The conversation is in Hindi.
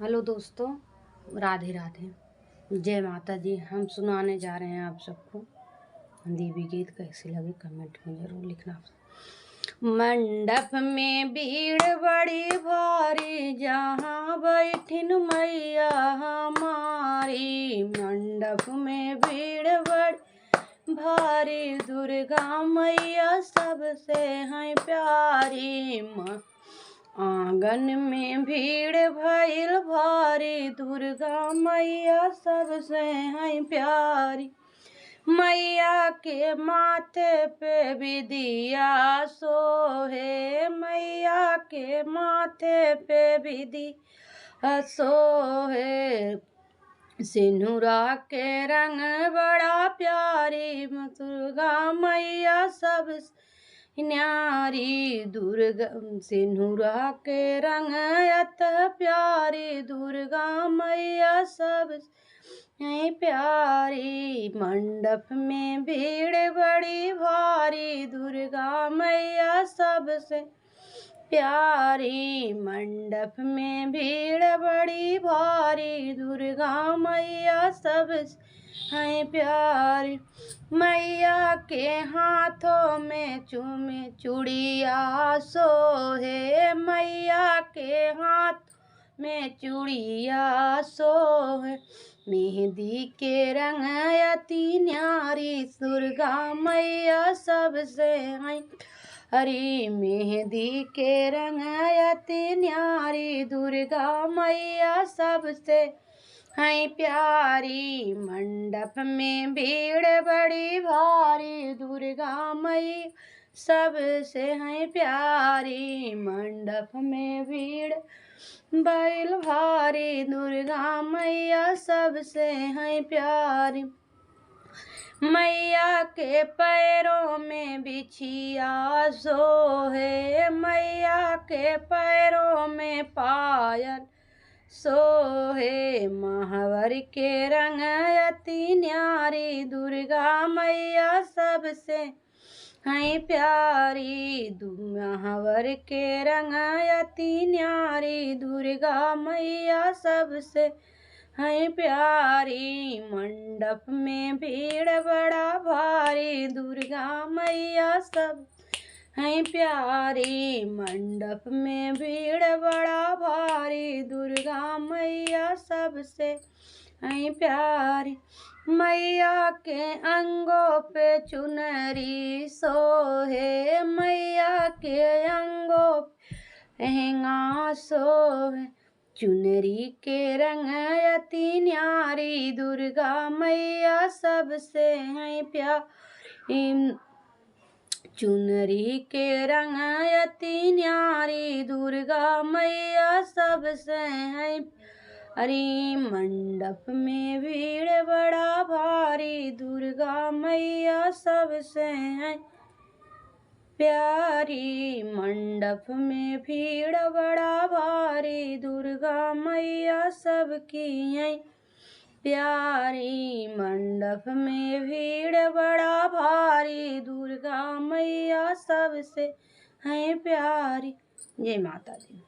हेलो दोस्तों, राधे राधे, जय माता दी। हम सुनाने जा रहे हैं आप सबको देवी गीत। कैसे लगे कमेंट में ज़रूर लिखना। मंडप में भीड़ बड़ी भारी, जहाँ बैठिन मैया हमारी। मंडप में भीड़ बड़ी भारी, दुर्गा मैया सबसे हैं प्यारी। आंगन में भीड़ भइल भारी, दुर्गा मैया सबसे हैं प्यारी। मैया के माथे पे विदिया सोहे, मैया के माथे पे विदिया सोहे। सिंदूरा के रंग बड़ा प्यारी, दुर्गा मैया सब न्यारी। दुर्गा सिंदूरा के रंग अत प्यारी, दुर्गा मैया सब प्यारी। मंडप में भीड़ बड़ी भारी, दुर्गा मैया सबसे प्यारी। मंडप में भीड़ बड़ी भारी, दुर्गा मैया सबसे हैं प्यारी। मैया के हाथों में चूड़िया सोहे, मैया के हाथ में चूड़िया सोहे। मेहंदी के रंग अति न्यारी, दुर्गा मैया सबसे हैं हरी। मेहंदी के रंग अति न्यारी, दुर्गा मैया सबसे हैं प्यारी। मंडप में भीड़ बड़ी भारी, दुर्गा मैया सबसे हैं प्यारी। मंडप में भीड़ बैल भारी, दुर्गा मैया सबसे हैं प्यारी। मैया के पैरों में बिछिया सोहे, मैया के पैरों में पायल सोहे। महावर के रंग अति न्यारी, दुर्गा मैया सबसे हैं प्यारी। महावर के रंग अति न्यारी, दुर्गा मैया सबसे हैं प्यारी। मंडप में भीड़ बड़ा भारी, दुर्गा मैया सब हैं प्यारी। मंडप में भीड़ बड़ा भारी, दुर्गा मैया सबसे हैं प्यारी। मैया के अंगों पे चुनरी सोहे, मैया के अंगों पे लहंगा सोहे। चुनरी के रंग अति न्यारी, दुर्गा मैया सबसे हैं प्यारी। चुनरी के रंग अति न्यारी, दुर्गा मैया सबसे हैं हरी। मंडप में भीड़ बड़ा भारी, दुर्गा मैया सबसे हैं प्यारी। मंडप में भीड़ बड़ा भारी, दुर्गा मैया सबकी हैं प्यारी। मंडप में भीड़ बड़ा भारी, दुर्गा मैया सबसे हैं प्यारी। जय माता दी।